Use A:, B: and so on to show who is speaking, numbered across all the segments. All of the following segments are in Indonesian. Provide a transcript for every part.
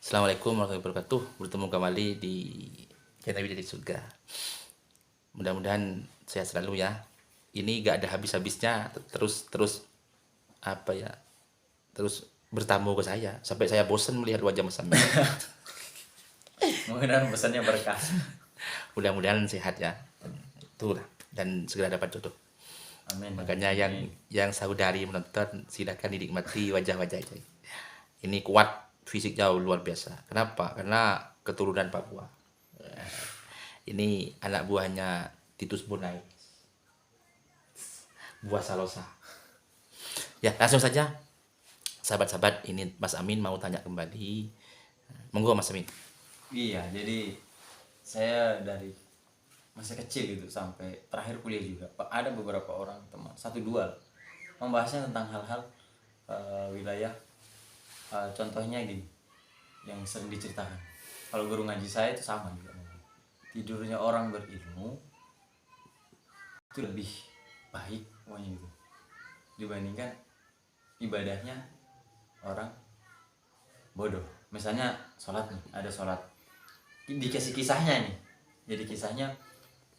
A: Assalamualaikum warahmatullahi wabarakatuh. Bertemu kembali di channel Widya di Surga. Mudah-mudahan sehat selalu ya. Ini gak ada habis-habisnya, terus apa ya? Terus bertamu ke saya sampai saya bosan melihat wajah Mas Amin.
B: Mudah-mudahan pesannya berkah.
A: Mudah-mudahan sehat ya. Itulah, dan segera dapat jodoh.
B: Amin.
A: Makanya
B: Amin.
A: yang saudari menonton silakan dinikmati wajah-wajah ini. Ini kuat, fisik jauh luar biasa. Kenapa? Karena keturunan Papua. Ini anak buahnya Titus Bonai, buah Salosa. Ya, langsung saja. Sahabat-sahabat, ini Mas Amin mau tanya kembali. Monggo Mas Amin.
B: Iya, jadi saya dari masa kecil gitu sampai terakhir kuliah juga ada beberapa orang teman, satu dua membahasnya tentang hal-hal wilayah. Contohnya gini, yang sering diceritakan. Kalau guru ngaji saya itu sama juga. Tidurnya orang berilmu itu lebih baik pokoknya gitu dibandingkan ibadahnya orang bodoh. Misalnya sholat nih, ada sholat dikasih kisahnya nih, jadi kisahnya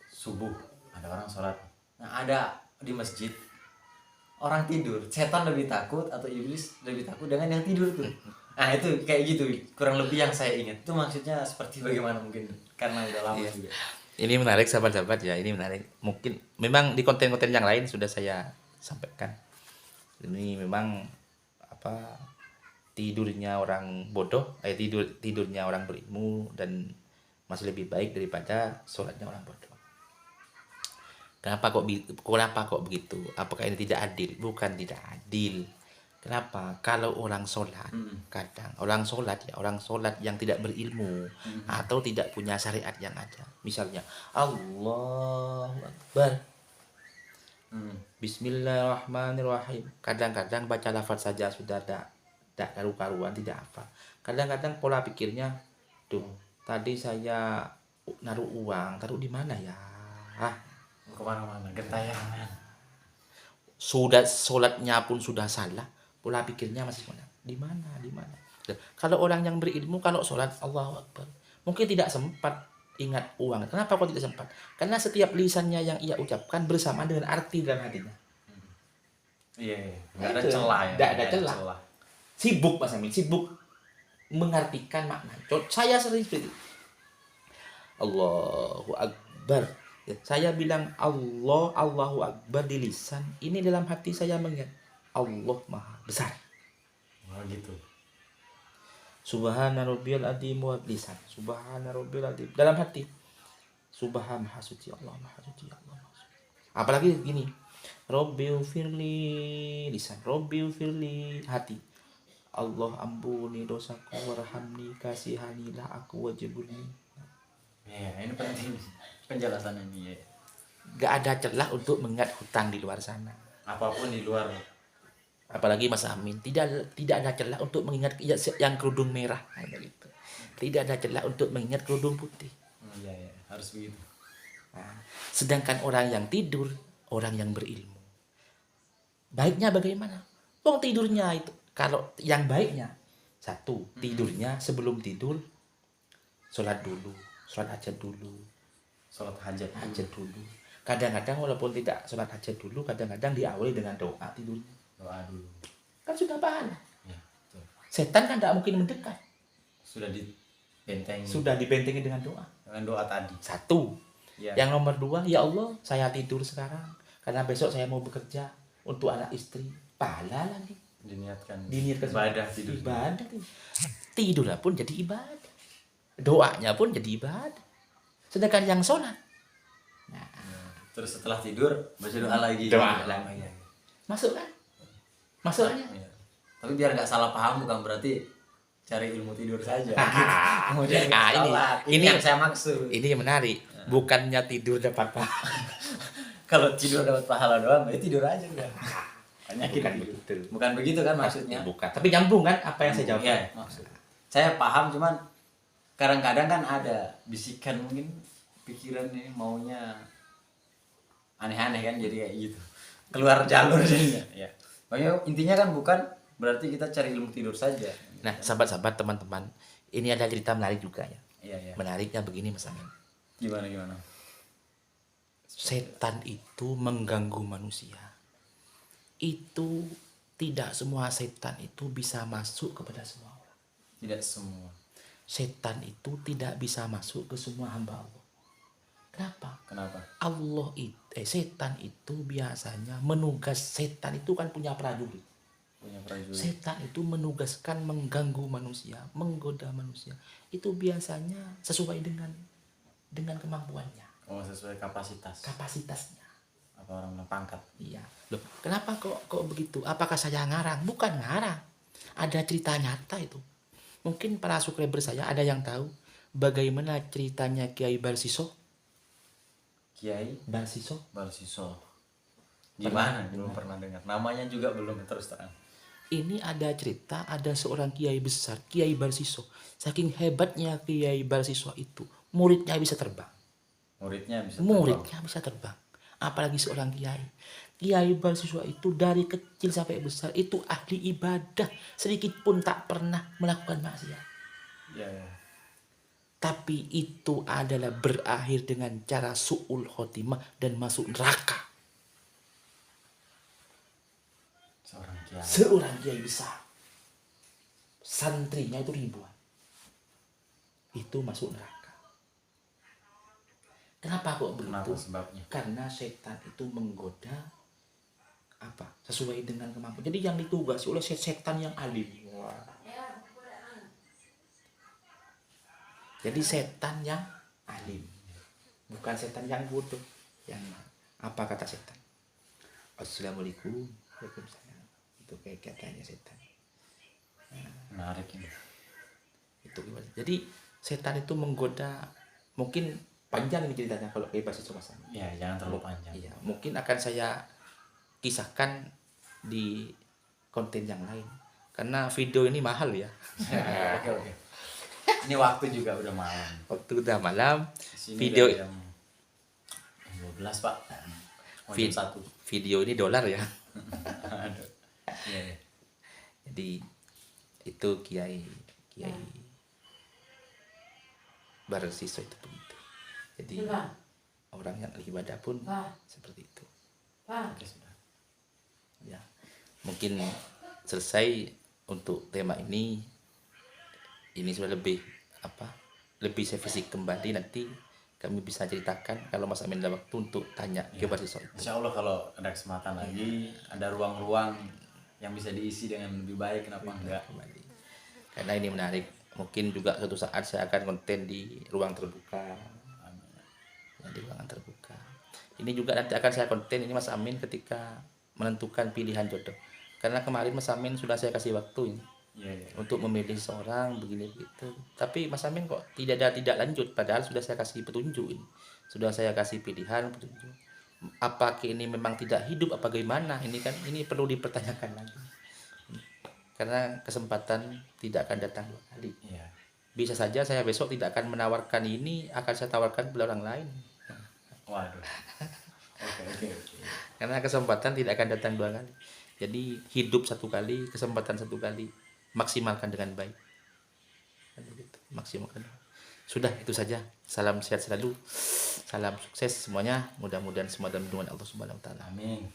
B: subuh ada orang sholat, nah ada di masjid orang tidur, setan lebih takut atau iblis lebih takut dengan yang tidur tuh. Nah itu kayak gitu kurang lebih yang saya ingat. Itu maksudnya seperti bagaimana, mungkin karena udah lama juga.
A: Ini menarik sahabat-sahabat ya, ini menarik. Mungkin memang di konten-konten yang lain sudah saya sampaikan. Ini memang apa, tidurnya orang bodoh, tidurnya orang berilmu dan masih lebih baik daripada sholatnya orang bodoh. Kenapa kok begitu? Apakah ini tidak adil? Bukan tidak adil. Kenapa? Kalau orang sholat, kadang orang sholat yang tidak berilmu atau tidak punya syariat yang ada. Misalnya, Allahu Akbar, Bismillahirrahmanirrahim. Kadang-kadang baca lafaz saja sudah tidak karu-karuan, tidak apa. Kadang-kadang pola pikirnya, tuh tadi saya naruh uang, taruh di mana ya?
B: Kemana-mana gentayangan.
A: Sudah sholatnya pun sudah salah, pola pikirnya masih mana? Di mana? Kalau orang yang berilmu, kalau sholat Allahu Akbar, mungkin tidak sempat ingat uang. Kenapa kok tidak sempat? Karena setiap lisannya yang ia ucapkan bersamaan dengan arti dalam hatinya.
B: Iya, nggak ada celah ya.
A: Nggak ada celah. Sibuk Mas Amin, sibuk mengartikan makna. Saya sering seperti itu. Allahu Akbar. Saya bilang Allahu Akbar di lisan, ini dalam hati saya mengingat Allah Maha Besar.
B: Oh gitu.
A: Subhana rabbiyal azim wa lisan. Subhana rabbiyal azim dalam hati. Subhana maha suci Allah, maha suci Allah. Apalagi gini. Rabbil firli lisan, Rabbil firli hati. Allah ampuni dosaku warhamni, kasihanilah aku wajibuni.
B: Ya, ini penting penjelasan ini ya.
A: Gak ada celah untuk mengingat hutang di luar sana.
B: Apapun di luar.
A: Apalagi Mas Amin, tidak ada celah untuk mengingat yang kerudung merah, gitu. Tidak ada celah untuk mengingat kerudung putih.
B: Iya, harus begitu.
A: Nah, sedangkan orang yang tidur, orang yang berilmu, baiknya bagaimana? Tidurnya itu, kalau yang baiknya, satu, tidurnya sebelum tidur sholat dulu, sholat hajat dulu. Kadang-kadang walaupun tidak sholat hajat dulu, kadang-kadang diawali dengan doa tidurnya.
B: Doa dulu.
A: Kan sudah pahala.
B: Ya,
A: setan kan tidak mungkin mendekat.
B: Sudah
A: dibentengi dengan doa.
B: Dengan doa tadi.
A: Satu.
B: Ya.
A: Yang nomor dua, ya Allah, saya tidur sekarang karena besok saya mau bekerja untuk anak istri. Pahala lagi.
B: Diniatkan
A: ibadah tidur. Tidurnya pun jadi ibadah. Doanya pun jadi ibadah. Sedangkan yang sholat,
B: terus setelah tidur baca doa lagi.
A: Masuk kan? Masuknya.
B: Ya. Tapi biar nggak salah paham, bukan berarti cari ilmu tidur saja. Kemudian ini yang saya maksud.
A: Ini yang menarik. Bukannya tidur dapat pahala.
B: Kalau tidur dapat pahala doang, ya tidur aja udah. Bukan begitu kan maksudnya.
A: Bukan. Tapi nyambung kan apa yang saya jawab?
B: Ya, maksud. Saya paham, cuman kadang-kadang kan ada bisikan, mungkin pikirannya maunya aneh-aneh kan, jadi kayak gitu. Keluar jalur jadinya. Ya. Makanya intinya kan bukan berarti kita cari ilmu tidur saja.
A: Nah, sahabat-sahabat, teman-teman, Ini ada cerita menarik juga ya.
B: Iya, iya.
A: Menariknya begini Mas Amin.
B: Gimana?
A: Setan itu mengganggu manusia. Itu tidak semua setan itu bisa masuk kepada semua orang.
B: Tidak semua.
A: Setan itu tidak bisa masuk ke semua hamba Allah. Kenapa? Setan itu biasanya setan itu kan punya prajurit. Setan itu menugaskan mengganggu manusia, menggoda manusia. Itu biasanya sesuai dengan kemampuannya.
B: Oh, sesuai
A: Kapasitasnya.
B: Apa orang bilang pangkat?
A: Iya. Loh, kenapa kok begitu? Apakah saya ngarang? Bukan ngarang. Ada cerita nyata itu. Mungkin para subscriber saya ada yang tahu bagaimana ceritanya Kiai Barsiso.
B: Gimana? Belum pernah dengar. Namanya juga belum, terus terang.
A: Ini ada cerita, ada seorang kiai besar, Kiai Barsiso. Saking hebatnya Kiai Barsiso itu, muridnya bisa terbang. Muridnya bisa terbang. Apalagi seorang kiai. Kiai Barsiso itu dari kecil sampai besar itu ahli ibadah, sedikit pun tak pernah melakukan maksiat.
B: Iya.
A: Tapi itu adalah berakhir dengan cara su'ul khotimah dan masuk neraka. Seorang kiai besar, santrinya itu ribuan, itu masuk neraka. Kenapa kok begitu?
B: Kenapa sebabnya?
A: Karena setan itu menggoda sesuai dengan kemampuan. Jadi yang ditugasi oleh setan yang alim. Jadi setan yang alim, bukan setan yang bodoh. Yang apa kata setan? Assalamualaikum. Waalaikumsalam. Itu kayak katanya setan.
B: Menarik ini.
A: Itu gimana? Jadi setan itu menggoda, mungkin panjang ini ceritanya kalau kayak bahasa Mas.
B: Ya, jangan terlalu panjang.
A: Iya, mungkin akan saya kisahkan di konten yang lain. Karena video ini mahal ya.
B: Oke. Ini waktu juga udah malam.
A: Waktu udah malam.
B: Video jam 12, Pak. Jam 1.
A: Video ini dolar ya.
B: Aduh. Iya.
A: Jadi itu Kiai Barsiso itu begitu. Jadi orang yang ibadah pun seperti itu.
B: Oke, sudah.
A: Ya, mungkin selesai untuk tema ini. Ini sudah lebih saya fisik kembali, nanti kami bisa ceritakan kalau Mas Amin ada waktu untuk tanya ke Barsiso itu.
B: Insya Allah kalau ada kesempatan lagi, ada ruang-ruang yang bisa diisi dengan lebih baik, kenapa enggak?
A: Kembali. Karena ini menarik. Mungkin juga suatu saat saya akan konten di ruang terbuka. Ya, di ruangan terbuka. Ini juga nanti akan saya konten ini Mas Amin ketika menentukan pilihan jodoh. Karena kemarin Mas Amin sudah saya kasih waktu ini.
B: Iya.
A: Untuk memilih seorang begini begitu. Tapi Mas Amin kok tidak lanjut, padahal sudah saya kasih petunjuk ini. Sudah saya kasih pilihan petunjuk. Apakah ini memang tidak hidup apa bagaimana? Ini perlu dipertanyakan lagi. Karena kesempatan tidak akan datang dua kali.
B: Iya.
A: Bisa saja saya besok tidak akan menawarkan ini, akan saya tawarkan kepada orang lain.
B: Waduh. Oke.
A: Karena kesempatan tidak akan datang dua kali. Jadi hidup satu kali, kesempatan satu kali, maksimalkan dengan baik. Maksimalkan. Sudah, itu saja. Salam sehat selalu. Salam sukses semuanya. Mudah-mudahan semua dalam lindungan Allah Subhanahu wa taala.
B: Amin.